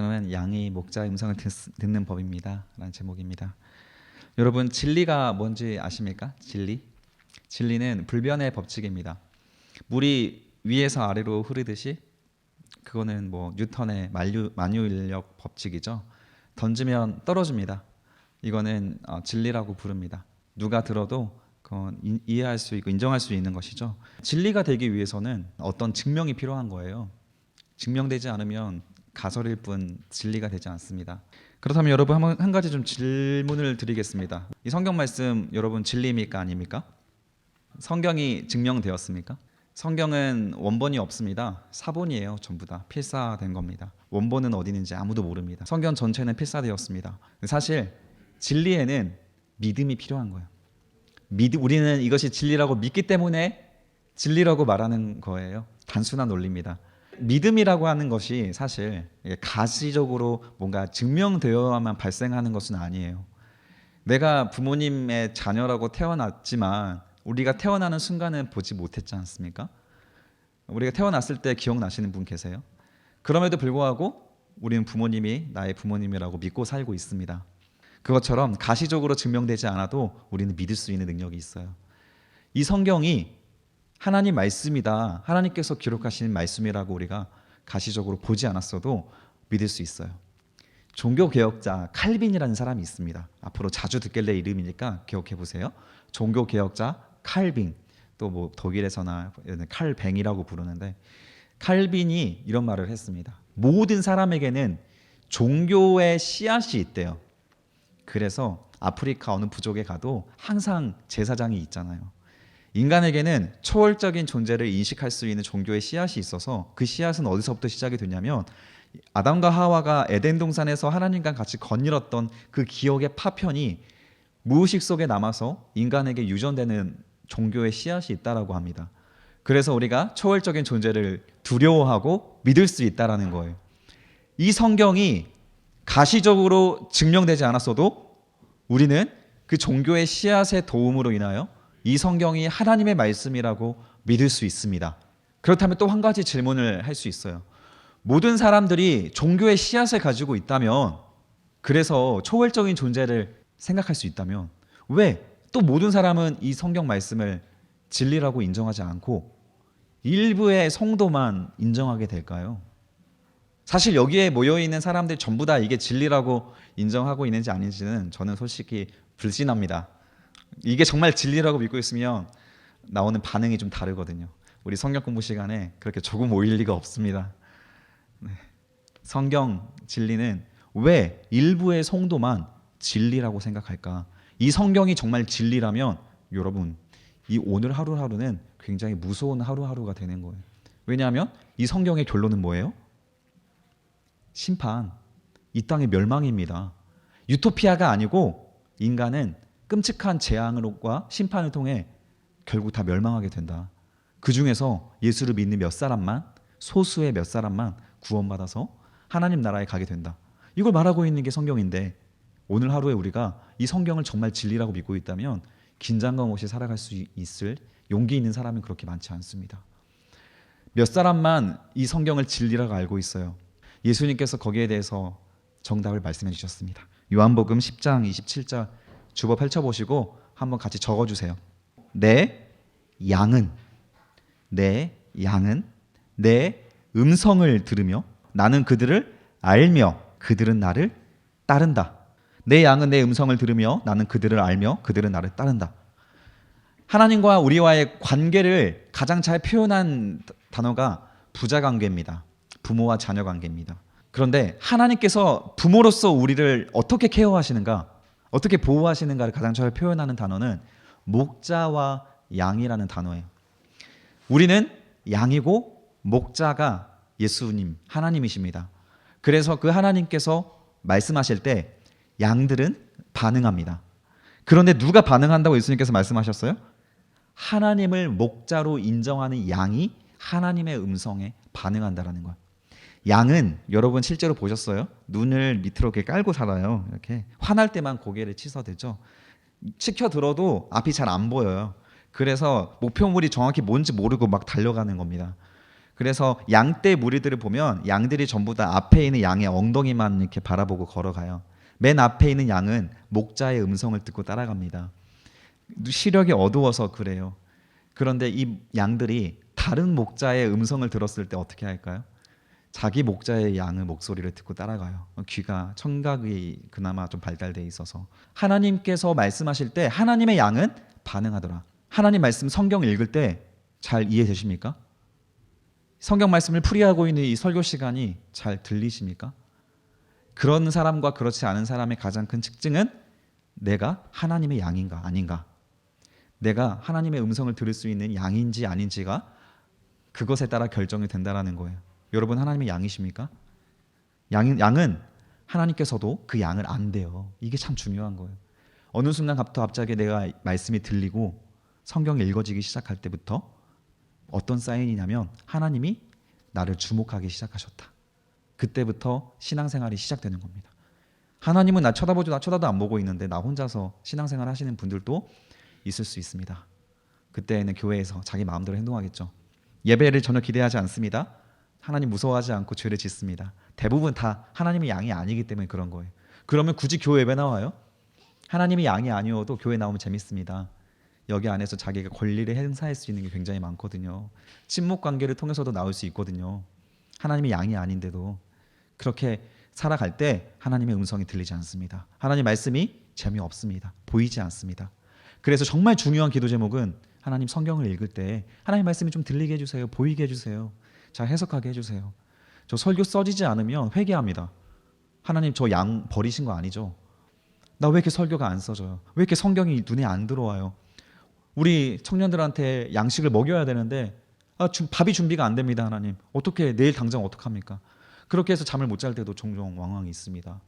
들으면 양이 목자의 음성을 듣는 법입니다 라는 제목입니다. 여러분, 진리가 뭔지 아십니까? 진리는 불변의 법칙입니다. 물이 위에서 아래로 흐르듯이, 그거는 뭐 뉴턴의 만유인력 법칙이죠. 던지면 떨어집니다. 이거는 진리라고 부릅니다. 누가 들어도 그건 이해할 수 있고 인정할 수 있는 것이죠. 진리가 되기 위해서는 어떤 증명이 필요한 거예요. 증명되지 않으면 가설일 뿐 진리가 되지 않습니다. 그렇다면 여러분, 한 가지 좀 질문을 드리겠습니다. 이 성경 말씀 여러분 진리입니까 아닙니까? 성경이 증명되었습니까? 성경은 원본이 없습니다. 사본이에요. 전부 다 필사된 겁니다. 원본은 어디 있는지 아무도 모릅니다. 성경 전체는 필사되었습니다. 사실 진리에는 믿음이 필요한 거예요. 우리는 이것이 진리라고 믿기 때문에 진리라고 말하는 거예요. 단순한 논리입니다. 믿음이라고 하는 것이 사실 가시적으로 뭔가 증명되어야만 발생하는 것은 아니에요. 내가 부모님의 자녀라고 태어났지만 우리가 태어나는 순간은 보지 못했지 않습니까? 우리가 태어났을 때 기억나시는 분 계세요? 그럼에도 불구하고 우리는 부모님이 나의 부모님이라고 믿고 살고 있습니다. 그것처럼 가시적으로 증명되지 않아도 우리는 믿을 수 있는 능력이 있어요. 이 성경이 하나님 말씀이다, 하나님께서 기록하신 말씀이라고 우리가 가시적으로 보지 않았어도 믿을 수 있어요. 종교개혁자 칼빈이라는 사람이 있습니다. 앞으로 자주 듣게 될 이름이니까 기억해 보세요. 종교개혁자 칼빈, 또 뭐 독일에서나 칼뱅이라고 부르는데, 칼빈이 이런 말을 했습니다. 모든 사람에게는 종교의 씨앗이 있대요. 그래서 아프리카 어느 부족에 가도 항상 제사장이 있잖아요. 인간에게는 초월적인 존재를 인식할 수 있는 종교의 씨앗이 있어서, 그 씨앗은 어디서부터 시작이 되냐면 아담과 하와가 에덴 동산에서 하나님과 같이 거닐었던 그 기억의 파편이 무의식 속에 남아서 인간에게 유전되는 종교의 씨앗이 있다라고 합니다. 그래서 우리가 초월적인 존재를 두려워하고 믿을 수 있다라는 거예요. 이 성경이 가시적으로 증명되지 않았어도 우리는 그 종교의 씨앗의 도움으로 인하여 이 성경이 하나님의 말씀이라고 믿을 수 있습니다. 그렇다면 또 한 가지 질문을 할 수 있어요. 모든 사람들이 종교의 씨앗을 가지고 있다면, 그래서 초월적인 존재를 생각할 수 있다면, 왜 또 모든 사람은 이 성경 말씀을 진리라고 인정하지 않고 일부의 성도만 인정하게 될까요? 사실 여기에 모여있는 사람들 전부 다 이게 진리라고 인정하고 있는지 아닌지는 저는 솔직히 불신합니다. 이게 정말 진리라고 믿고 있으면 나오는 반응이 좀 다르거든요. 우리 성경 공부 시간에 그렇게 조금 모일 리가 없습니다. 성경 진리는 왜 일부의 성도만 진리라고 생각할까? 이 성경이 정말 진리라면 여러분, 이 오늘 하루하루는 굉장히 무서운 하루하루가 되는 거예요. 왜냐하면 이 성경의 결론은 뭐예요? 심판, 이 땅의 멸망입니다. 유토피아가 아니고 인간은 끔찍한 재앙과 심판을 통해 결국 다 멸망하게 된다. 그 중에서 예수를 믿는 몇 사람만, 소수의 몇 사람만 구원받아서 하나님 나라에 가게 된다. 이걸 말하고 있는 게 성경인데, 오늘 하루에 우리가 이 성경을 정말 진리라고 믿고 있다면 긴장감 없이 살아갈 수 있을 용기 있는 사람은 그렇게 많지 않습니다. 몇 사람만 이 성경을 진리라고 알고 있어요. 예수님께서 거기에 대해서 정답을 말씀해 주셨습니다. 요한복음 10장 27절 주보 펼쳐보시고 한번 같이 적어주세요. 내 양은 내 음성을 들으며 나는 그들을 알며 그들은 나를 따른다. 내 양은 내 음성을 들으며 나는 그들을 알며 그들은 나를 따른다. 하나님과 우리와의 관계를 가장 잘 표현한 단어가 부자 관계입니다. 부모와 자녀 관계입니다. 그런데 하나님께서 부모로서 우리를 어떻게 케어하시는가, 어떻게 보호하시는가를 가장 잘 표현하는 단어는 목자와 양이라는 단어예요. 우리는 양이고 목자가 예수님, 하나님이십니다. 그래서 그 하나님께서 말씀하실 때 양들은 반응합니다. 그런데 누가 반응한다고 예수님께서 말씀하셨어요? 하나님을 목자로 인정하는 양이 하나님의 음성에 반응한다라는 거예요. 양은 여러분 실제로 보셨어요? 눈을 밑으로 이렇게 깔고 살아요. 이렇게 화날 때만 고개를 치서대죠. 치켜들어도 앞이 잘 안 보여요. 그래서 목표물이 정확히 뭔지 모르고 막 달려가는 겁니다. 그래서 양떼 무리들을 보면 양들이 전부 다 앞에 있는 양의 엉덩이만 이렇게 바라보고 걸어가요. 맨 앞에 있는 양은 목자의 음성을 듣고 따라갑니다. 시력이 어두워서 그래요. 그런데 이 양들이 다른 목자의 음성을 들었을 때 어떻게 할까요? 자기 목자의 양의 목소리를 듣고 따라가요. 귀가 청각이 그나마 좀 발달돼 있어서 하나님께서 말씀하실 때 하나님의 양은 반응하더라. 하나님 말씀 성경 읽을 때 잘 이해되십니까? 성경 말씀을 풀이하고 있는 이 설교 시간이 잘 들리십니까? 그런 사람과 그렇지 않은 사람의 가장 큰 특징은 내가 하나님의 양인가 아닌가, 내가 하나님의 음성을 들을 수 있는 양인지 아닌지가 그것에 따라 결정이 된다라는 거예요. 여러분 하나님의 양이십니까? 양은 하나님께서도 그 양을 안대요. 이게 참 중요한 거예요. 어느 순간부터 갑자기 내가 말씀이 들리고 성경이 읽어지기 시작할 때부터 어떤 사인이냐면 하나님이 나를 주목하기 시작하셨다. 그때부터 신앙생활이 시작되는 겁니다. 하나님은 나 쳐다도 안 보고 있는데 나 혼자서 신앙생활 하시는 분들도 있을 수 있습니다. 그때는 교회에서 자기 마음대로 행동하겠죠. 예배를 전혀 기대하지 않습니다. 하나님 무서워하지 않고 죄를 짓습니다. 대부분 다 하나님의 양이 아니기 때문에 그런 거예요. 그러면 굳이 교회 예배 나와요? 하나님의 양이 아니어도 교회 나오면 재밌습니다. 여기 안에서 자기가 권리를 행사할 수 있는 게 굉장히 많거든요. 친목 관계를 통해서도 나올 수 있거든요. 하나님의 양이 아닌데도 그렇게 살아갈 때 하나님의 음성이 들리지 않습니다. 하나님 말씀이 재미없습니다. 보이지 않습니다. 그래서 정말 중요한 기도 제목은 하나님 성경을 읽을 때 하나님 말씀이 좀 들리게 해주세요. 보이게 해주세요. 잘 해석하게 해주세요. 저 설교 써지지 않으면 회개합니다. 하나님 저 양 버리신 거 아니죠? 나 왜 이렇게 설교가 안 써져요? 왜 이렇게 성경이 눈에 안 들어와요? 우리 청년들한테 양식을 먹여야 되는데 밥이 준비가 안 됩니다. 하나님 어떻게 내일 당장 어떡합니까? 그렇게 해서 잠을 못 잘 때도 종종 왕왕이 있습니다.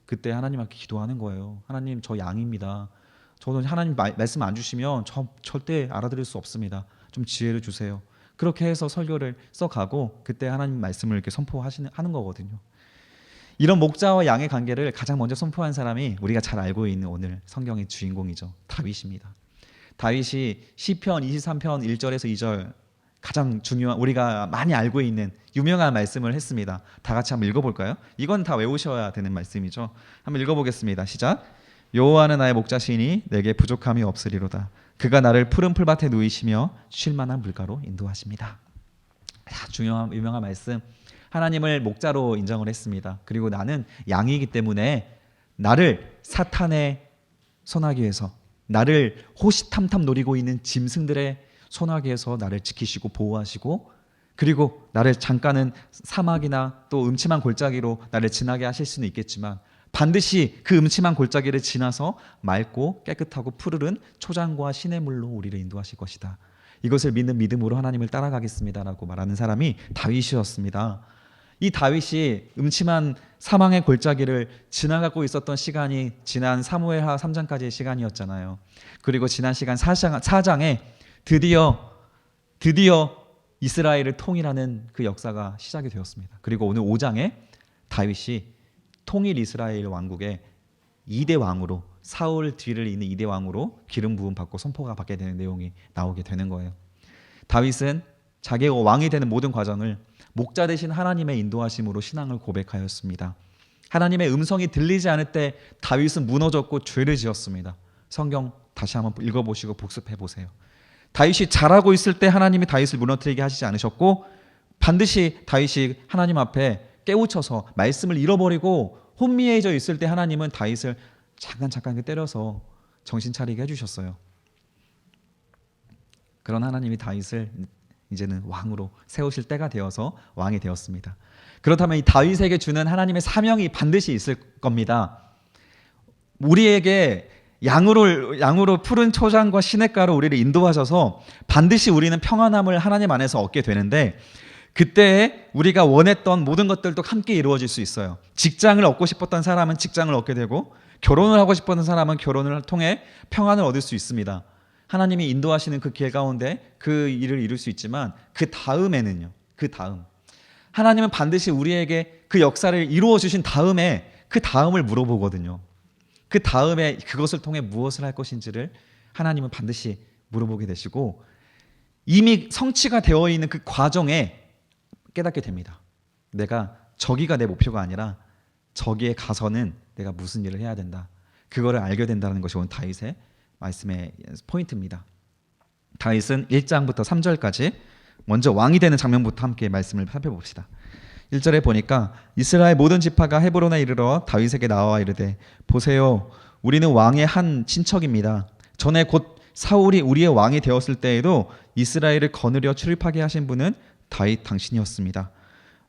그때 하나님께 기도하는 거예요. 하나님 저 양입니다. 저는 하나님 말씀 안 주시면 절대 알아들을 수 없습니다. 좀 지혜를 주세요. 그렇게 해서 설교를 써가고 그때 하나님 말씀을 이렇게 하는 거거든요. 이런 목자와 양의 관계를 가장 먼저 선포한 사람이 우리가 잘 알고 있는 오늘 성경의 주인공이죠. 다윗입니다. 다윗이 시편 23편 1절에서 2절 가장 중요한 우리가 많이 알고 있는 유명한 말씀을 했습니다. 다 같이 한번 읽어볼까요? 이건 다 외우셔야 되는 말씀이죠. 한번 읽어보겠습니다. 시작. 여호와는 나의 목자시니 내게 부족함이 없으리로다. 그가 나를 푸른 풀밭에 누이시며 쉴만한 물가로 인도하십니다. 중요한 유명한 말씀. 하나님을 목자로 인정을 했습니다. 그리고 나는 양이기 때문에 나를 사탄의 소나기에서, 나를 호시탐탐 노리고 있는 짐승들의 소나기에서 나를 지키시고 보호하시고, 그리고 나를 잠깐은 사막이나 또 음침한 골짜기로 나를 지나게 하실 수는 있겠지만 반드시 그 음침한 골짜기를 지나서 맑고 깨끗하고 푸르른 초장과 시냇물로 우리를 인도하실 것이다. 이것을 믿는 믿음으로 하나님을 따라가겠습니다라고 말하는 사람이 다윗이었습니다. 이 다윗이 음침한 사망의 골짜기를 지나가고 있었던 시간이 지난 사무엘하 3장까지의 시간이었잖아요. 그리고 지난 시간 4장에 드디어 이스라엘을 통일하는 그 역사가 시작이 되었습니다. 그리고 오늘 5장에 다윗이 통일 이스라엘 왕국의 2대 왕으로, 사울 뒤를 잇는 2대 왕으로 기름 부음 받고 선포가 받게 되는 내용이 나오게 되는 거예요. 다윗은 자기가 왕이 되는 모든 과정을 목자 되신 하나님의 인도하심으로 신앙을 고백하였습니다. 하나님의 음성이 들리지 않을 때 다윗은 무너졌고 죄를 지었습니다. 성경 다시 한번 읽어보시고 복습해 보세요. 다윗이 잘하고 있을 때 하나님이 다윗을 무너뜨리게 하시지 않으셨고, 반드시 다윗이 하나님 앞에 깨우쳐서 말씀을 잃어버리고 혼미해져 있을 때 하나님은 다윗을 잠깐 때려서 정신 차리게 해주셨어요. 그런 하나님이 다윗을 이제는 왕으로 세우실 때가 되어서 왕이 되었습니다. 그렇다면 이 다윗에게 주는 하나님의 사명이 반드시 있을 겁니다. 우리에게 양으로 푸른 초장과 시냇가로 우리를 인도하셔서 반드시 우리는 평안함을 하나님 안에서 얻게 되는데, 그때 우리가 원했던 모든 것들도 함께 이루어질 수 있어요. 직장을 얻고 싶었던 사람은 직장을 얻게 되고, 결혼을 하고 싶었던 사람은 결혼을 통해 평안을 얻을 수 있습니다. 하나님이 인도하시는 그 길 가운데 그 일을 이룰 수 있지만 그 다음에는요. 하나님은 반드시 우리에게 그 역사를 이루어 주신 다음에 그 다음을 물어보거든요. 그 다음에 그것을 통해 무엇을 할 것인지를 하나님은 반드시 물어보게 되시고, 이미 성취가 되어 있는 그 과정에 깨닫게 됩니다. 내가 저기가 내 목표가 아니라 저기에 가서는 내가 무슨 일을 해야 된다. 그거를 알게 된다는 것이 오늘 다윗의 말씀의 포인트입니다. 다윗은 1장부터 3절까지 먼저 왕이 되는 장면부터 함께 말씀을 살펴봅시다. 1절에 보니까 이스라엘 모든 지파가 헤브론에 이르러 다윗에게 나와 이르되 보세요, 우리는 왕의 한 친척입니다. 전에 곧 사울이 우리의 왕이 되었을 때에도 이스라엘을 거느려 출입하게 하신 분은 다윗 당신이었습니다.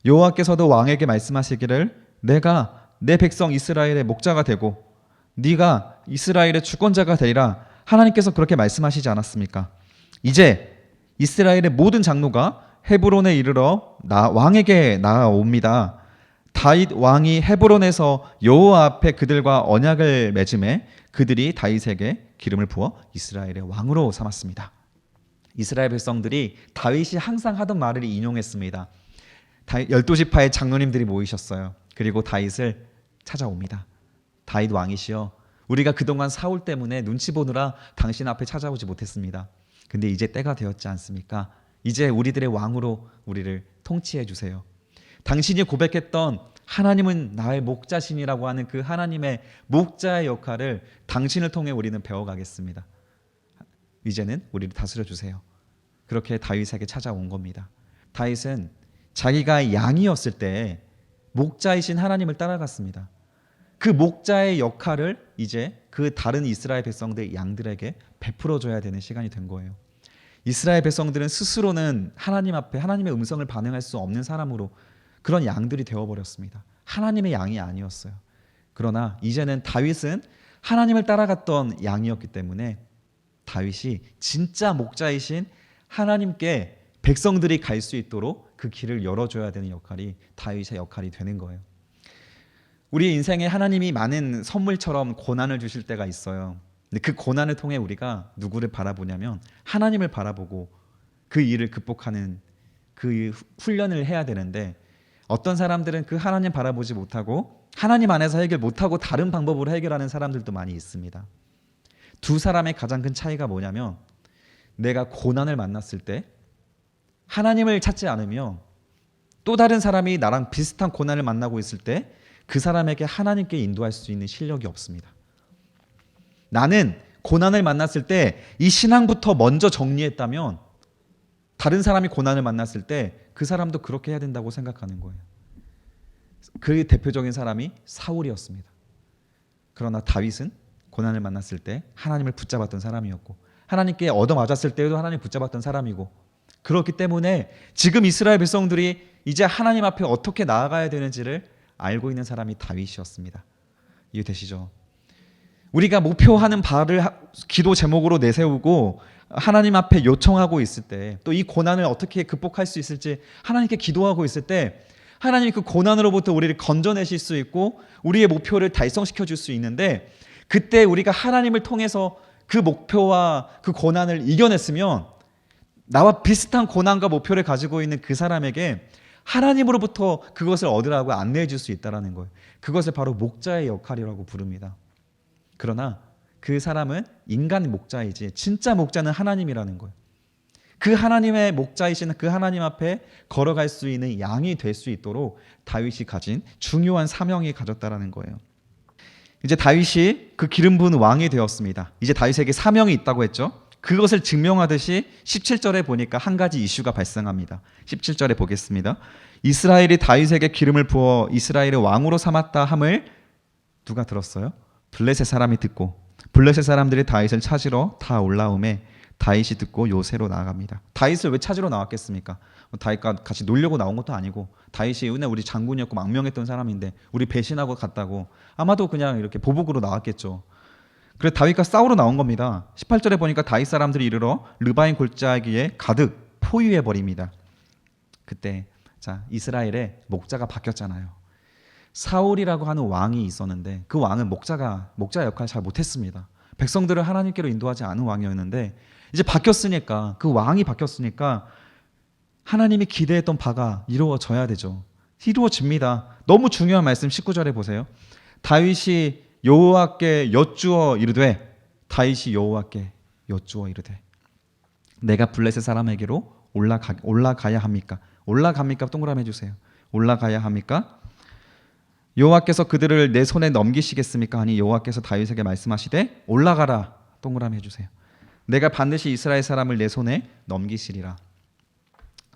여호와께서도 왕에게 말씀하시기를 내가 내 백성 이스라엘의 목자가 되고 네가 이스라엘의 주권자가 되리라 하나님께서 그렇게 말씀하시지 않았습니까? 이제 이스라엘의 모든 장로가 헤브론에 이르러 왕에게 나아옵니다. 다윗 왕이 헤브론에서 여호와 앞에 그들과 언약을 맺음에 그들이 다윗에게 기름을 부어 이스라엘의 왕으로 삼았습니다. 이스라엘 백성들이 다윗이 항상 하던 말을 인용했습니다. 12지파의 장로님들이 모이셨어요. 그리고 다윗을 찾아옵니다. 다윗 왕이시여, 우리가 그동안 사울 때문에 눈치 보느라 당신 앞에 찾아오지 못했습니다. 근데 이제 때가 되었지 않습니까? 이제 우리들의 왕으로 우리를 통치해 주세요. 당신이 고백했던 하나님은 나의 목자신이라고 하는 그 하나님의 목자의 역할을 당신을 통해 우리는 배워가겠습니다. 이제는 우리를 다스려 주세요. 그렇게 다윗에게 찾아온 겁니다. 다윗은 자기가 양이었을 때 목자이신 하나님을 따라갔습니다. 그 목자의 역할을 이제 그 다른 이스라엘 백성들 양들에게 베풀어 줘야 되는 시간이 된 거예요. 이스라엘 백성들은 스스로는 하나님 앞에 하나님의 음성을 반응할 수 없는 사람으로 그런 양들이 되어버렸습니다. 하나님의 양이 아니었어요. 그러나 이제는 다윗은 하나님을 따라갔던 양이었기 때문에 다윗이 진짜 목자이신 하나님께 백성들이 갈 수 있도록 그 길을 열어줘야 되는 역할이 다윗의 역할이 되는 거예요. 우리 인생에 하나님이 많은 선물처럼 고난을 주실 때가 있어요. 근데 그 고난을 통해 우리가 누구를 바라보냐면 하나님을 바라보고 그 일을 극복하는 그 훈련을 해야 되는데, 어떤 사람들은 그 하나님 바라보지 못하고 하나님 안에서 해결 못하고 다른 방법으로 해결하는 사람들도 많이 있습니다. 두 사람의 가장 큰 차이가 뭐냐면, 내가 고난을 만났을 때 하나님을 찾지 않으며 또 다른 사람이 나랑 비슷한 고난을 만나고 있을 때 그 사람에게 하나님께 인도할 수 있는 실력이 없습니다. 나는 고난을 만났을 때 이 신앙부터 먼저 정리했다면 다른 사람이 고난을 만났을 때 그 사람도 그렇게 해야 된다고 생각하는 거예요. 그 대표적인 사람이 사울이었습니다. 그러나 다윗은 고난을 만났을 때 하나님을 붙잡았던 사람이었고, 하나님께 얻어맞았을 때에도 하나님을 붙잡았던 사람이고, 그렇기 때문에 지금 이스라엘 백성들이 이제 하나님 앞에 어떻게 나아가야 되는지를 알고 있는 사람이 다윗이었습니다. 이해되시죠? 우리가 목표하는 바를 기도 제목으로 내세우고 하나님 앞에 요청하고 있을 때, 또 이 고난을 어떻게 극복할 수 있을지 하나님께 기도하고 있을 때 하나님이 그 고난으로부터 우리를 건져내실 수 있고 우리의 목표를 달성시켜 줄 수 있는데, 그때 우리가 하나님을 통해서 그 목표와 그 고난을 이겨냈으면 나와 비슷한 고난과 목표를 가지고 있는 그 사람에게 하나님으로부터 그것을 얻으라고 안내해 줄 수 있다는 거예요. 그것을 바로 목자의 역할이라고 부릅니다. 그러나 그 사람은 인간 목자이지 진짜 목자는 하나님이라는 거예요. 그 하나님의 목자이신 그 하나님 앞에 걸어갈 수 있는 양이 될 수 있도록 다윗이 가진 중요한 사명이 가졌다라는 거예요. 이제 다윗이 그 기름 부은 왕이 되었습니다. 이제 다윗에게 사명이 있다고 했죠. 그것을 증명하듯이 17절에 보니까 한 가지 이슈가 발생합니다. 17절에 보겠습니다. 이스라엘이 다윗에게 기름을 부어 이스라엘의 왕으로 삼았다 함을 누가 들었어요? 블레셋 사람이 듣고, 블레셋 사람들이 다윗을 찾으러 다 올라오매 다윗이 듣고 요새로 나아갑니다. 다윗을 왜 찾으러 나왔겠습니까? 다윗과 같이 놀려고 나온 것도 아니고, 다윗이 우리 장군이었고 망명했던 사람인데 우리 배신하고 갔다고 아마도 그냥 이렇게 보복으로 나왔겠죠. 그래서 다윗과 싸우러 나온 겁니다. 18절에 보니까 다윗 사람들이 이르러 르바임 골짜기에 가득 포위해 버립니다. 그때 이스라엘의 목자가 바뀌었잖아요. 사울이라고 하는 왕이 있었는데 그 왕은 목자 역할을 잘 못했습니다. 백성들을 하나님께로 인도하지 않은 왕이었는데, 이제 바뀌었으니까, 그 왕이 바뀌었으니까 하나님이 기대했던 바가 이루어져야 되죠. 이루어집니다. 너무 중요한 말씀 19절에 보세요. 다윗이 여호와께 여쭈어 이르되, 다윗이 여호와께 여쭈어 이르되, 내가 블레셋 사람에게로 올라가야 합니까? 올라갑니까? 동그라미 해주세요. 올라가야 합니까? 여호와께서 그들을 내 손에 넘기시겠습니까? 하니 여호와께서 다윗에게 말씀하시되 올라가라. 동그라미 해주세요. 내가 반드시 이스라엘 사람을 내 손에 넘기시리라.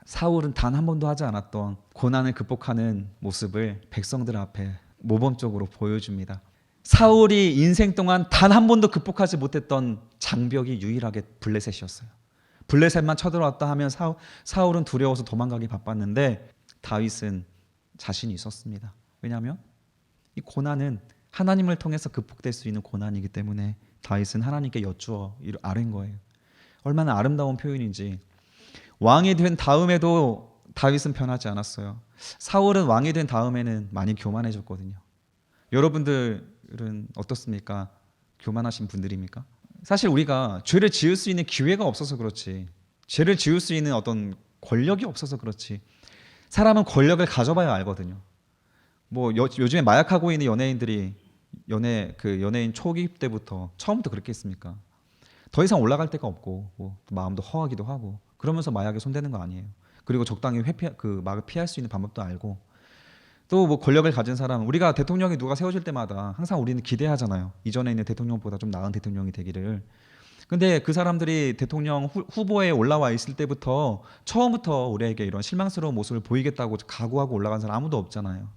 사울은 단 한 번도 하지 않았던 고난을 극복하는 모습을 백성들 앞에 모범적으로 보여줍니다. 사울이 인생 동안 단 한 번도 극복하지 못했던 장벽이 유일하게 블레셋이었어요. 블레셋만 쳐들어왔다 하면 사울은 두려워서 도망가기 바빴는데 다윗은 자신이 있었습니다. 왜냐하면 이 고난은 하나님을 통해서 극복될 수 있는 고난이기 때문에 다윗은 하나님께 여쭈어 아뢰는 거예요. 얼마나 아름다운 표현인지. 왕이 된 다음에도 다윗은 변하지 않았어요. 사울은 왕이 된 다음에는 많이 교만해졌거든요. 여러분들은 어떻습니까? 교만하신 분들입니까? 사실 우리가 죄를 지을 수 있는 기회가 없어서 그렇지, 죄를 지을 수 있는 어떤 권력이 없어서 그렇지, 사람은 권력을 가져봐야 알거든요. 뭐 요즘에 마약하고 있는 연예인들이 연예인 초기 때부터 처음부터 그렇게 했습니까? 더 이상 올라갈 데가 없고 뭐 마음도 허하기도 하고 그러면서 마약에 손대는 거 아니에요. 그리고 적당히 막을 피할 수 있는 방법도 알고, 또 뭐 권력을 가진 사람, 우리가 대통령이 누가 세워질 때마다 항상 우리는 기대하잖아요. 이전에 있는 대통령보다 좀 나은 대통령이 되기를. 근데 그 사람들이 대통령 후보에 올라와 있을 때부터 처음부터 우리에게 이런 실망스러운 모습을 보이겠다고 각오하고 올라간 사람 아무도 없잖아요.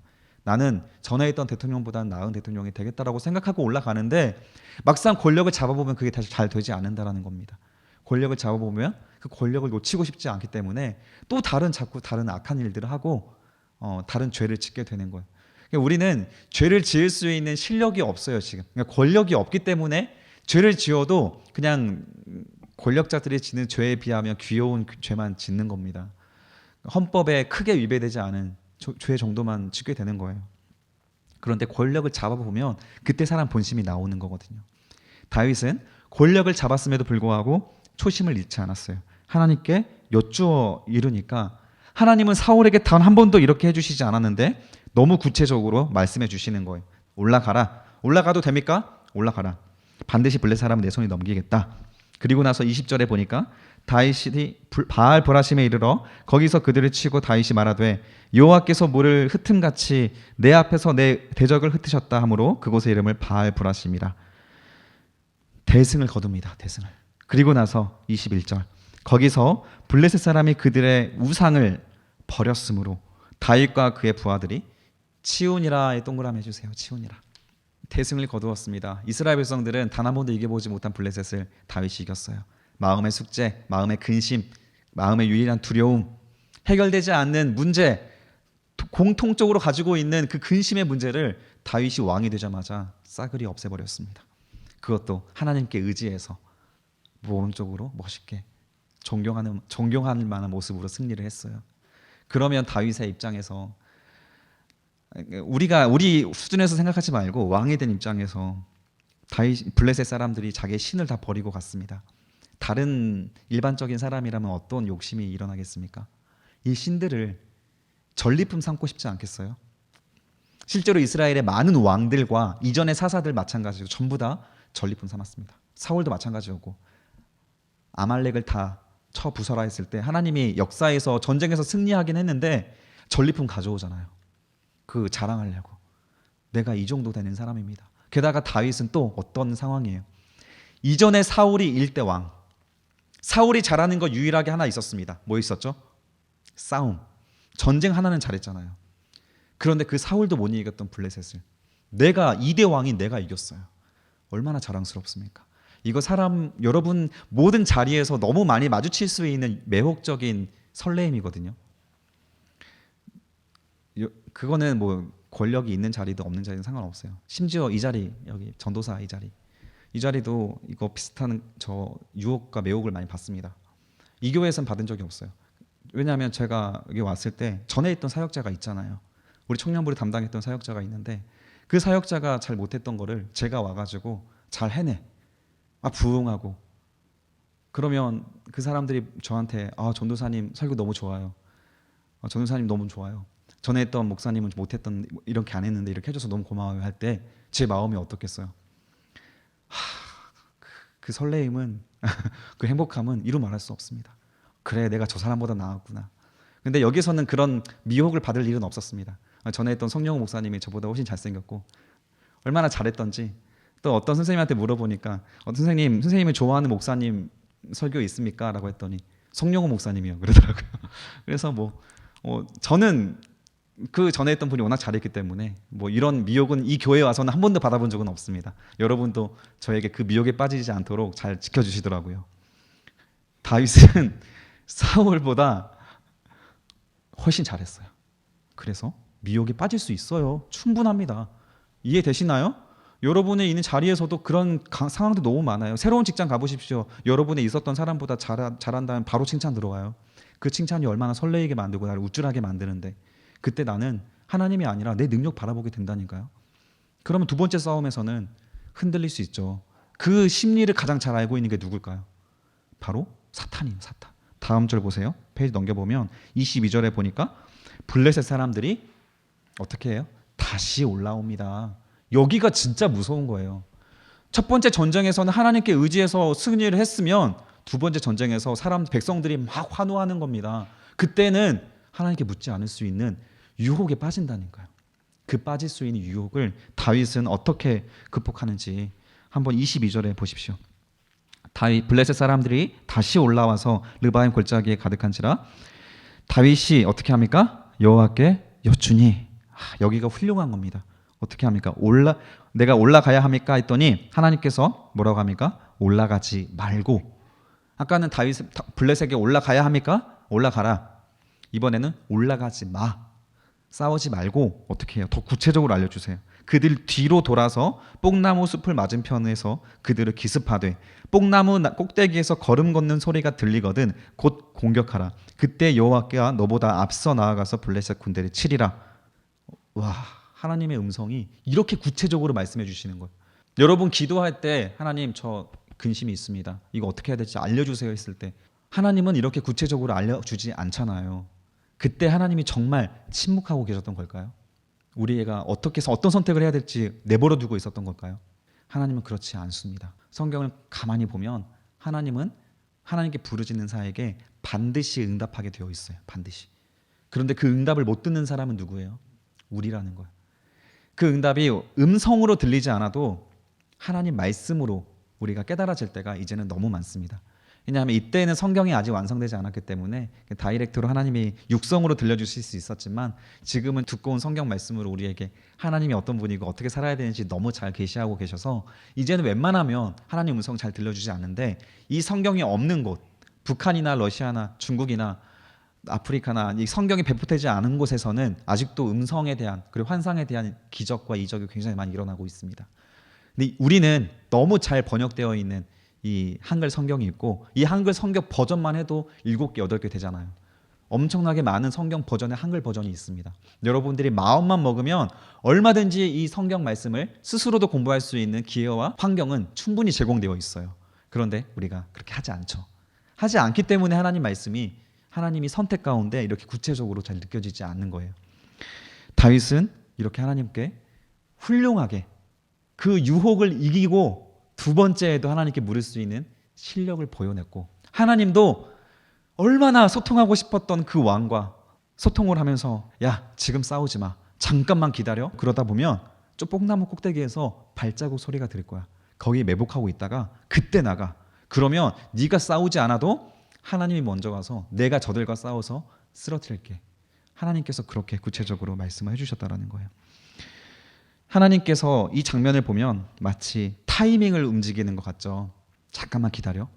나는 전에 있던 대통령보다는 나은 대통령이 되겠다라고 생각하고 올라가는데 막상 권력을 잡아보면 그게 다시 잘 되지 않는다라는 겁니다. 권력을 잡아보면 그 권력을 놓치고 싶지 않기 때문에 또 자꾸 다른 악한 일들을 하고 다른 죄를 짓게 되는 거예요. 그러니까 우리는 죄를 지을 수 있는 실력이 없어요 지금. 그러니까 권력이 없기 때문에 죄를 지어도 그냥 권력자들이 짓는 죄에 비하면 귀여운 죄만 짓는 겁니다. 헌법에 크게 위배되지 않은 죄 정도만 짓게 되는 거예요. 그런데 권력을 잡아보면 그때 사람 본심이 나오는 거거든요. 다윗은 권력을 잡았음에도 불구하고 초심을 잃지 않았어요. 하나님께 여쭈어 이르니까 하나님은 사울에게 단 한 번도 이렇게 해주시지 않았는데 너무 구체적으로 말씀해 주시는 거예요. 올라가라. 올라가도 됩니까? 올라가라. 반드시 블레셋 사람은 내 손에 넘기겠다. 그리고 나서 20절에 보니까 다윗이 바알 브라심에 이르러 거기서 그들을 치고 다윗이 말하되 여호와께서 물을 흩음같이 내 앞에서 내 대적을 흩으셨다 하므로 그곳의 이름을 바알 브라심이라. 대승을 거둡니다. 대승을. 그리고 나서 21절 거기서 블레셋 사람이 그들의 우상을 버렸으므로 다윗과 그의 부하들이 치운이라에 동그라미 해주세요. 치운이라. 대승을 거두었습니다. 이스라엘 백성들은 단 한 번도 이겨보지 못한 블레셋을 다윗이 이겼어요. 마음의 숙제, 마음의 근심, 마음의 유일한 두려움, 해결되지 않는 문제, 공통적으로 가지고 있는 그 근심의 문제를 다윗이 왕이 되자마자 싸그리 없애버렸습니다. 그것도 하나님께 의지해서 모범적으로 멋있게 존경할 만한 모습으로 승리를 했어요. 그러면 다윗의 입장에서 우리 수준에서 생각하지 말고 왕이 된 입장에서 블레셋 사람들이 자기의 신을 다 버리고 갔습니다. 다른 일반적인 사람이라면 어떤 욕심이 일어나겠습니까? 이 신들을 전리품 삼고 싶지 않겠어요? 실제로 이스라엘의 많은 왕들과 이전의 사사들 마찬가지로 전부 다 전리품 삼았습니다. 사울도 마찬가지였고, 아말렉을 다 쳐 부숴라 했을 때 하나님이 역사에서 전쟁에서 승리하긴 했는데 전리품 가져오잖아요. 그 자랑하려고. 내가 이 정도 되는 사람입니다. 게다가 다윗은 또 어떤 상황이에요? 이전에 사울이 1대 왕. 사울이 잘하는 거 유일하게 하나 있었습니다. 뭐 있었죠? 싸움. 전쟁 하나는 잘했잖아요. 그런데 그 사울도 못 이겼던 블레셋을 내가 2대 왕인 내가 이겼어요. 얼마나 자랑스럽습니까? 이거 여러분 모든 자리에서 너무 많이 마주칠 수 있는 매혹적인 설레임이거든요. 그거는 뭐 권력이 있는 자리도 없는 자리도 상관없어요. 심지어 이 자리, 여기 전도사 이 자리도 이거 비슷한 유혹과 매혹을 많이 받습니다. 이 교회에서는 받은 적이 없어요. 왜냐하면 제가 여기 왔을 때 전에 있던 사역자가 있잖아요. 우리 청년부를 담당했던 사역자가 있는데 그 사역자가 잘 못했던 거를 제가 와가지고 잘 해내. 부응하고. 그러면 그 사람들이 저한테 전도사님 설교 너무 좋아요. 전도사님 너무 좋아요. 전에 했던 목사님은 못했던, 이렇게 안 했는데 이렇게 해줘서 너무 고마워요 할 때 제 마음이 어떻겠어요? 그 설레임은 그 행복함은 이루 말할 수 없습니다. 그래, 내가 저 사람보다 나았구나. 근데 여기서는 그런 미혹을 받을 일은 없었습니다. 전에 했던 성령호 목사님이 저보다 훨씬 잘생겼고 얼마나 잘했던지, 또 어떤 선생님한테 물어보니까 선생님이 좋아하는 목사님 설교 있습니까? 라고 했더니 성령호 목사님이요 그러더라고요. 그래서 저는 그 전에 했던 분이 워낙 잘했기 때문에 이런 미혹은 이 교회에 와서는 한 번도 받아본 적은 없습니다. 여러분도 저에게 그 미혹에 빠지지 않도록 잘 지켜주시더라고요. 다윗은 사울보다 훨씬 잘했어요. 그래서 미혹에 빠질 수 있어요. 충분합니다. 이해되시나요? 여러분이 있는 자리에서도 그런 상황도 너무 많아요. 새로운 직장 가보십시오. 여러분이 있었던 사람보다 잘한다면 바로 칭찬 들어와요. 그 칭찬이 얼마나 설레이게 만들고 나를 우쭐하게 만드는데, 그때 나는 하나님이 아니라 내 능력 바라보게 된다니까요. 그러면 두 번째 싸움에서는 흔들릴 수 있죠. 그 심리를 가장 잘 알고 있는 게 누굴까요? 바로 사탄이에요. 사탄. 다음 절 보세요. 페이지 넘겨보면 22절에 보니까 블레셋 사람들이 어떻게 해요? 다시 올라옵니다. 여기가 진짜 무서운 거예요. 첫 번째 전쟁에서는 하나님께 의지해서 승리를 했으면 두 번째 전쟁에서 백성들이 막 환호하는 겁니다. 그때는 하나님께 묻지 않을 수 있는 유혹에 빠진다니까요. 그 빠질 수 있는 유혹을 다윗은 어떻게 극복하는지 한번 22절에 보십시오. 블레셋 사람들이 다시 올라와서 르바임 골짜기에 가득한지라 다윗이 어떻게 합니까? 여호와께 여쭈니. 여기가 훌륭한 겁니다. 어떻게 합니까? 내가 올라가야 합니까? 했더니 하나님께서 뭐라고 합니까? 올라가지 말고. 아까는 블레셋에게 올라가야 합니까? 올라가라. 이번에는 올라가지 마. 싸우지 말고 어떻게 해요? 더 구체적으로 알려주세요. 그들 뒤로 돌아서 뽕나무 숲을 맞은편에서 그들을 기습하되 뽕나무 꼭대기에서 걸음 걷는 소리가 들리거든 곧 공격하라. 그때 여호와께가 너보다 앞서 나아가서 블레셋 군대를 치리라. 와, 하나님의 음성이 이렇게 구체적으로 말씀해 주시는 거예요. 여러분 기도할 때 하나님 저 근심이 있습니다. 이거 어떻게 해야 될지 알려주세요 했을 때 하나님은 이렇게 구체적으로 알려주지 않잖아요. 그때 하나님이 정말 침묵하고 계셨던 걸까요? 우리가 어떻게 해서 어떤 선택을 해야 될지 내버려 두고 있었던 걸까요? 하나님은 그렇지 않습니다. 성경을 가만히 보면 하나님은 하나님께 부르짖는 자에게 반드시 응답하게 되어 있어요. 반드시. 그런데 그 응답을 못 듣는 사람은 누구예요? 우리라는 거예요. 그 응답이 음성으로 들리지 않아도 하나님 말씀으로 우리가 깨달아질 때가 이제는 너무 많습니다. 왜냐하면 이때는 성경이 아직 완성되지 않았기 때문에 다이렉트로 하나님이 육성으로 들려주실 수 있었지만 지금은 두꺼운 성경 말씀으로 우리에게 하나님이 어떤 분이고 어떻게 살아야 되는지 너무 잘 계시하고 계셔서 이제는 웬만하면 하나님 음성 잘 들려주지 않는데 이 성경이 없는 곳, 북한이나 러시아나 중국이나 아프리카나 이 성경이 배포되지 않은 곳에서는 아직도 음성에 대한 그리고 환상에 대한 기적과 이적이 굉장히 많이 일어나고 있습니다. 근데 우리는 너무 잘 번역되어 있는 이 한글 성경이 있고 이 한글 성경 버전만 해도 7개, 8개 되잖아요. 엄청나게 많은 성경 버전의 한글 버전이 있습니다. 여러분들이 마음만 먹으면 얼마든지 이 성경 말씀을 스스로도 공부할 수 있는 기회와 환경은 충분히 제공되어 있어요. 그런데 우리가 그렇게 하지 않죠. 하지 않기 때문에 하나님이 선택 가운데 이렇게 구체적으로 잘 느껴지지 않는 거예요. 다윗은 이렇게 하나님께 훌륭하게 그 유혹을 이기고 두 번째에도 하나님께 물을 수 있는 실력을 보여냈고 하나님도 얼마나 소통하고 싶었던 그 왕과 소통을 하면서 야 지금 싸우지 마 잠깐만 기다려 그러다 보면 저 뽕나무 꼭대기에서 발자국 소리가 들릴 거야. 거기 매복하고 있다가 그때 나가. 그러면 네가 싸우지 않아도 하나님이 먼저 가서 내가 저들과 싸워서 쓰러뜨릴게. 하나님께서 그렇게 구체적으로 말씀을 해주셨다라는 거예요. 하나님께서 이 장면을 보면 마치 타이밍을 움직이는 것 같죠. 잠깐만 기다려.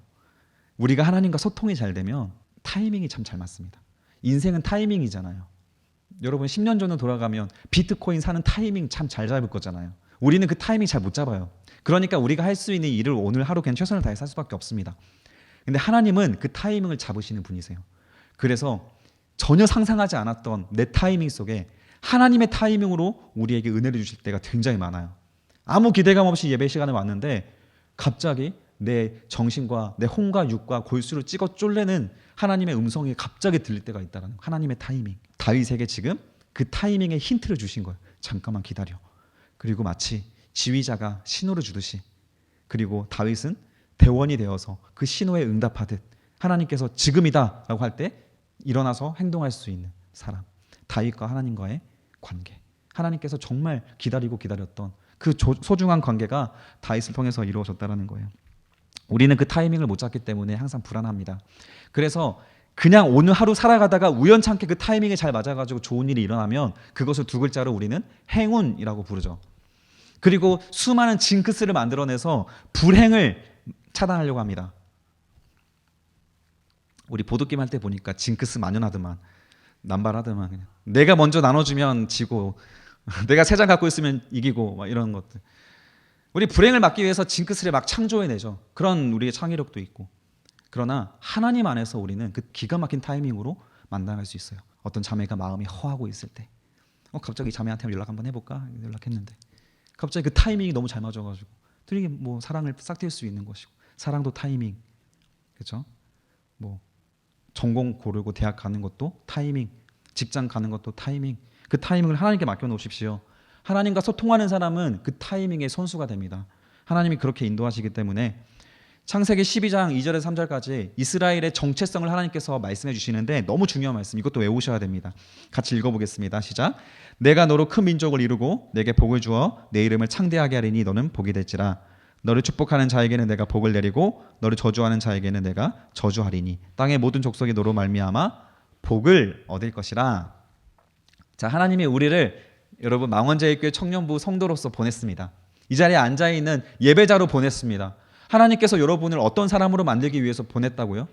우리가 하나님과 소통이 잘 되면 타이밍이 참 잘 맞습니다. 인생은 타이밍이잖아요. 여러분 10년 전으로 돌아가면 비트코인 사는 타이밍 참 잘 잡을 거잖아요. 우리는 그 타이밍 잘 못 잡아요. 그러니까 우리가 할 수 있는 일을 오늘 하루 그냥 최선을 다해서 할 수밖에 없습니다. 근데 하나님은 그 타이밍을 잡으시는 분이세요. 그래서 전혀 상상하지 않았던 내 타이밍 속에 하나님의 타이밍으로 우리에게 은혜를 주실 때가 굉장히 많아요. 아무 기대감 없이 예배 시간에 왔는데 갑자기 내 정신과 내 혼과 육과 골수를 찍어 쫄래는 하나님의 음성이 갑자기 들릴 때가 있다는 거예요. 하나님의 타이밍. 다윗에게 지금 그 타이밍에 힌트를 주신 거예요. 잠깐만 기다려. 그리고 마치 지휘자가 신호를 주듯이 그리고 다윗은 대원이 되어서 그 신호에 응답하듯 하나님께서 지금이다 라고 할 때 일어나서 행동할 수 있는 사람. 다윗과 하나님과의 관계. 하나님께서 정말 기다리고 기다렸던 그 소중한 관계가 다윗을 통해서 이루어졌다는 거예요. 우리는 그 타이밍을 못 잡기 때문에 항상 불안합니다. 그래서 그냥 오늘 하루 살아가다가 우연찮게 그 타이밍에 잘 맞아가지고 좋은 일이 일어나면 그것을 두 글자로 우리는 행운이라고 부르죠. 그리고 수많은 징크스를 만들어내서 불행을 차단하려고 합니다. 우리 보드게임 할 때 보니까 징크스 만연하더만, 남발하더만. 그냥 내가 먼저 나눠주면 지고 내가 세 장 갖고 있으면 이기고 막 이런 것들. 우리 불행을 막기 위해서 징크스를 막 창조해내죠. 그런 우리의 창의력도 있고. 그러나 하나님 안에서 우리는 그 기가 막힌 타이밍으로 만나갈 수 있어요. 어떤 자매가 마음이 허하고 있을 때 갑자기 자매한테 연락 한번 해볼까? 연락했는데 갑자기 그 타이밍이 너무 잘 맞아가지고 둘이 뭐 사랑을 싹 틔울 수 있는 것이고, 사랑도 타이밍, 그렇죠? 뭐 전공 고르고 대학 가는 것도 타이밍, 직장 가는 것도 타이밍. 그 타이밍을 하나님께 맡겨놓으십시오. 하나님과 소통하는 사람은 그 타이밍의 선수가 됩니다. 하나님이 그렇게 인도하시기 때문에 창세기 12장 2절에서 3절까지 이스라엘의 정체성을 하나님께서 말씀해 주시는데 너무 중요한 말씀, 이것도 외우셔야 됩니다. 같이 읽어보겠습니다. 시작. 내가 너로 큰 민족을 이루고 내게 복을 주어 내 이름을 창대하게 하리니 너는 복이 될지라. 너를 축복하는 자에게는 내가 복을 내리고 너를 저주하는 자에게는 내가 저주하리니 땅의 모든 족속이 너로 말미암아 복을 얻을 것이라. 자, 하나님이 우리를 여러분 망원제일교회 청년부 성도로서 보냈습니다. 이 자리에 앉아있는 예배자로 보냈습니다. 하나님께서 여러분을 어떤 사람으로 만들기 위해서 보냈다고요?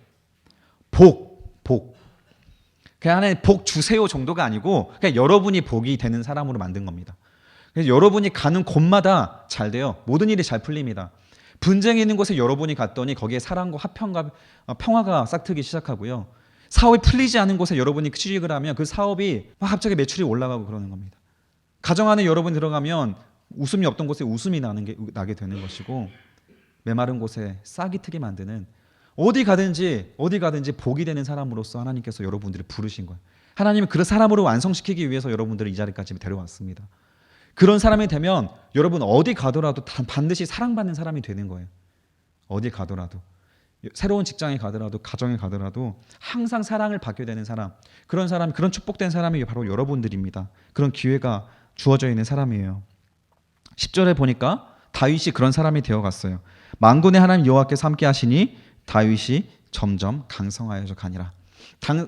복. 그냥 하나님 복 주세요 정도가 아니고 그냥 여러분이 복이 되는 사람으로 만든 겁니다. 그래서 여러분이 가는 곳마다 잘 돼요. 모든 일이 잘 풀립니다. 분쟁이 있는 곳에 여러분이 갔더니 거기에 사랑과 화평과 평화가 싹트기 시작하고요. 사업이 풀리지 않은 곳에 여러분이 취직을 하면 그 사업이 막 갑자기 매출이 올라가고 그러는 겁니다. 가정 안에 여러분 들어가면 웃음이 없던 곳에 웃음이 나게 되는 것이고, 메마른 곳에 싹이 트게 만드는, 어디 가든지 복이 되는 사람으로서 하나님께서 여러분들을 부르신 거예요. 하나님은 그런 사람으로 완성시키기 위해서 여러분들을 이 자리까지 데려왔습니다. 그런 사람이 되면 여러분 어디 가더라도 반드시 사랑받는 사람이 되는 거예요. 어디 가더라도, 새로운 직장에 가더라도, 가정에 가더라도 항상 사랑을 받게 되는 사람, 그런 사람, 그런 축복된 사람이 바로 여러분들입니다. 그런 기회가 주어져 있는 사람이에요. 10절에 보니까 다윗이 그런 사람이 되어갔어요. 만군의 하나님 여호와께서 함께 하시니 다윗이 점점 강성하여져 가니라.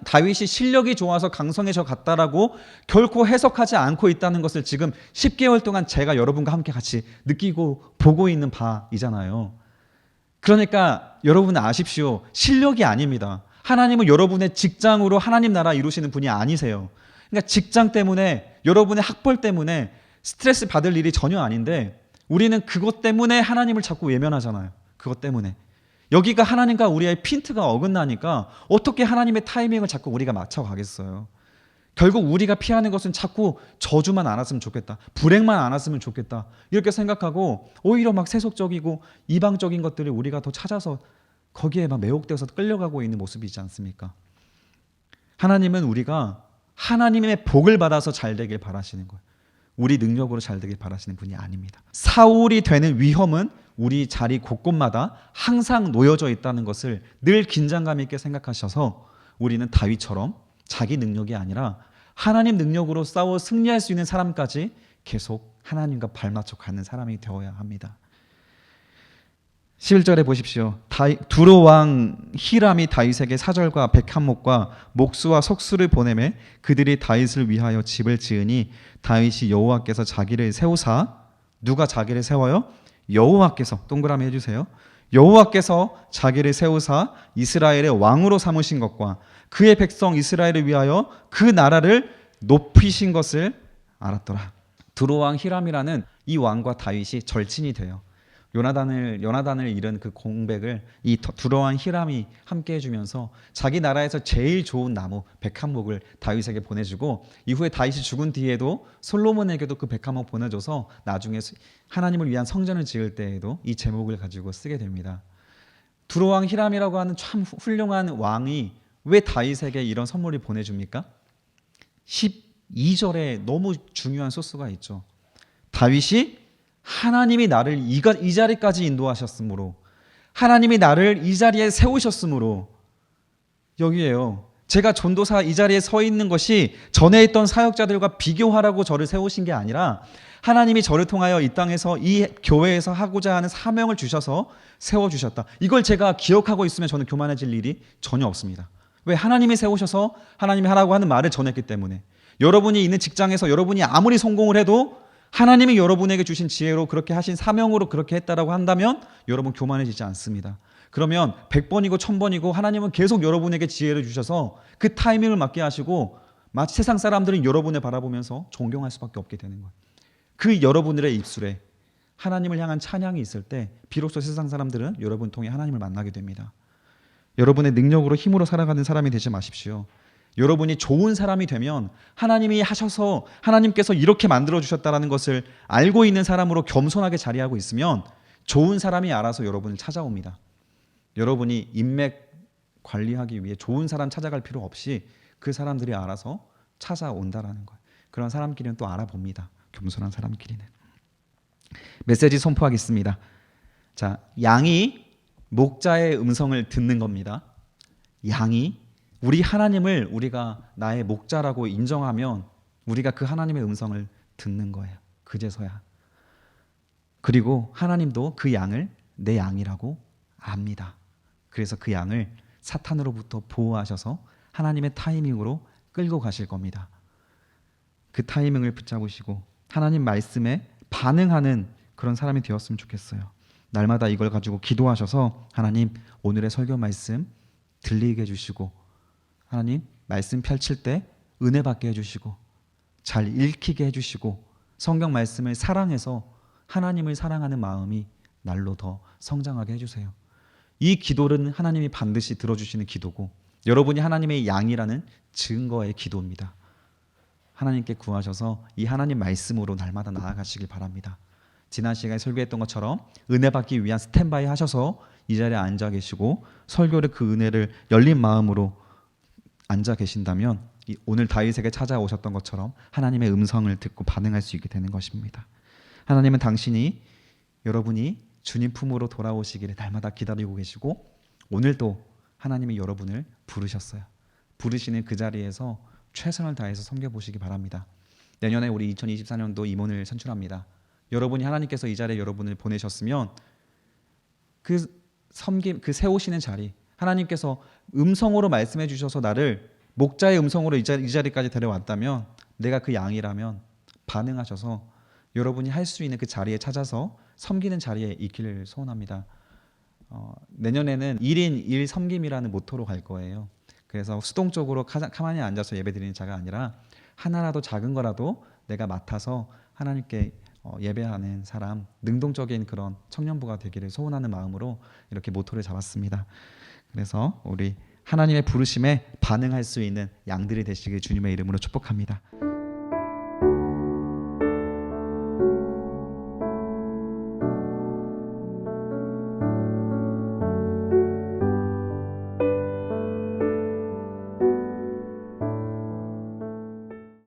다윗이 실력이 좋아서 강성해져 갔다라고 결코 해석하지 않고 있다는 것을 지금 10개월 동안 제가 여러분과 함께 같이 느끼고 보고 있는 바이잖아요. 그러니까 여러분 아십시오. 실력이 아닙니다. 하나님은 여러분의 직장으로 하나님 나라 이루시는 분이 아니세요. 그러니까 직장 때문에, 여러분의 학벌 때문에 스트레스 받을 일이 전혀 아닌데 우리는 그것 때문에 하나님을 자꾸 외면하잖아요. 그것 때문에. 여기가 하나님과 우리의 핀트가 어긋나니까 어떻게 하나님의 타이밍을 자꾸 우리가 맞춰가겠어요. 결국 우리가 피하는 것은 자꾸 저주만 안 왔으면 좋겠다, 불행만 안 왔으면 좋겠다, 이렇게 생각하고 오히려 막 세속적이고 이방적인 것들을 우리가 더 찾아서 거기에 막 매혹되어서 끌려가고 있는 모습이지 않습니까? 하나님은 우리가 하나님의 복을 받아서 잘 되길 바라시는 거예요. 우리 능력으로 잘 되길 바라시는 분이 아닙니다. 사울이 되는 위험은 우리 자리 곳곳마다 항상 놓여져 있다는 것을 늘 긴장감 있게 생각하셔서 우리는 다윗처럼 자기 능력이 아니라 하나님 능력으로 싸워 승리할 수 있는 사람까지 계속 하나님과 발맞춰 가는 사람이 되어야 합니다. 11절에 보십시오. 두로왕 히람이 다윗에게 사절과 백한목과 목수와 석수를 보내매 그들이 다윗을 위하여 집을 지으니 다윗이 여호와께서 자기를 세우사. 누가 자기를 세워요? 여호와께서. 동그라미 해주세요. 여호와께서 자기를 세우사 이스라엘의 왕으로 삼으신 것과 그의 백성 이스라엘을 위하여 그 나라를 높이신 것을 알았더라. 두로왕 히람이라는 이 왕과 다윗이 절친이 돼요. 요나단을 잃은 그 공백을 이 두로왕 히람이 함께 해주면서 자기 나라에서 제일 좋은 나무 백한목을 다윗에게 보내주고, 이후에 다윗이 죽은 뒤에도 솔로몬에게도 그 백한목 보내줘서 나중에 하나님을 위한 성전을 지을 때에도 이 제목을 가지고 쓰게 됩니다. 두로왕 히람이라고 하는 참 훌륭한 왕이 왜 다윗에게 이런 선물을 보내줍니까? 12절에 너무 중요한 소스가 있죠. 다윗이 하나님이 나를 이 자리까지 인도하셨으므로, 하나님이 나를 이 자리에 세우셨으므로, 여기에요. 제가 전도사 이 자리에 서 있는 것이 전에 있던 사역자들과 비교하라고 저를 세우신 게 아니라 하나님이 저를 통하여 이 땅에서 이 교회에서 하고자 하는 사명을 주셔서 세워주셨다. 이걸 제가 기억하고 있으면 저는 교만해질 일이 전혀 없습니다. 왜? 하나님이 세우셔서 하나님이 하라고 하는 말을 전했기 때문에. 여러분이 있는 직장에서 여러분이 아무리 성공을 해도 하나님이 여러분에게 주신 지혜로 그렇게 하신 사명으로 그렇게 했다라고 한다면 여러분 교만해지지 않습니다. 그러면 100번이고 1000번이고 하나님은 계속 여러분에게 지혜를 주셔서 그 타이밍을 맞게 하시고 마치 세상 사람들은 여러분을 바라보면서 존경할 수밖에 없게 되는 거예요. 그 여러분들의 입술에 하나님을 향한 찬양이 있을 때 비로소 세상 사람들은 여러분 통해 하나님을 만나게 됩니다. 여러분의 능력으로 힘으로 살아가는 사람이 되지 마십시오. 여러분이 좋은 사람이 되면 하나님이 하셔서 하나님께서 이렇게 만들어주셨다는 것을 알고 있는 사람으로 겸손하게 자리하고 있으면 좋은 사람이 알아서 여러분을 찾아옵니다. 여러분이 인맥 관리하기 위해 좋은 사람 찾아갈 필요 없이 그 사람들이 알아서 찾아온다라는 거예요. 그런 사람끼리는 또 알아봅니다. 겸손한 사람끼리는. 메시지 선포하겠습니다. 자, 양이 목자의 음성을 듣는 겁니다. 양이 우리 하나님을 우리가 나의 목자라고 인정하면 우리가 그 하나님의 음성을 듣는 거예요. 그제서야. 그리고 하나님도 그 양을 내 양이라고 압니다. 그래서 그 양을 사탄으로부터 보호하셔서 하나님의 타이밍으로 끌고 가실 겁니다. 그 타이밍을 붙잡으시고 하나님 말씀에 반응하는 그런 사람이 되었으면 좋겠어요. 날마다 이걸 가지고 기도하셔서 하나님 오늘의 설교 말씀 들리게 해주시고 하나님 말씀 펼칠 때 은혜 받게 해주시고 잘 읽히게 해주시고 성경 말씀을 사랑해서 하나님을 사랑하는 마음이 날로 더 성장하게 해주세요. 이 기도는 하나님이 반드시 들어주시는 기도고 여러분이 하나님의 양이라는 증거의 기도입니다. 하나님께 구하셔서 이 하나님 말씀으로 날마다 나아가시길 바랍니다. 지난 시간에 설교했던 것처럼 은혜 받기 위한 스탠바이 하셔서 이 자리에 앉아 계시고 설교를 그 은혜를 열린 마음으로 앉아 계신다면 오늘 다윗에게 찾아오셨던 것처럼 하나님의 음성을 듣고 반응할 수 있게 되는 것입니다. 하나님은 당신이 여러분이 주님 품으로 돌아오시기를 날마다 기다리고 계시고 오늘도 하나님이 여러분을 부르셨어요. 부르시는 그 자리에서 최선을 다해서 섬겨보시기 바랍니다. 내년에 우리 2024년도 임원을 선출합니다. 여러분이 하나님께서 이 자리에 여러분을 보내셨으면 그 섬김, 그 세우시는 자리 하나님께서 음성으로 말씀해 주셔서 나를 목자의 음성으로 이 자리까지 데려왔다면 내가 그 양이라면 반응하셔서 여러분이 할 수 있는 그 자리에 찾아서 섬기는 자리에 있기를 소원합니다. 내년에는 1인 1 섬김이라는 모토로 갈 거예요. 그래서 수동적으로 가만히 앉아서 예배드리는 자가 아니라 하나라도 작은 거라도 내가 맡아서 하나님께 예배하는 사람, 능동적인 그런 청년부가 되기를 소원하는 마음으로 이렇게 모토를 잡았습니다. 그래서 우리 하나님의 부르심에 반응할 수 있는 양들이 되시길 주님의 이름으로 축복합니다.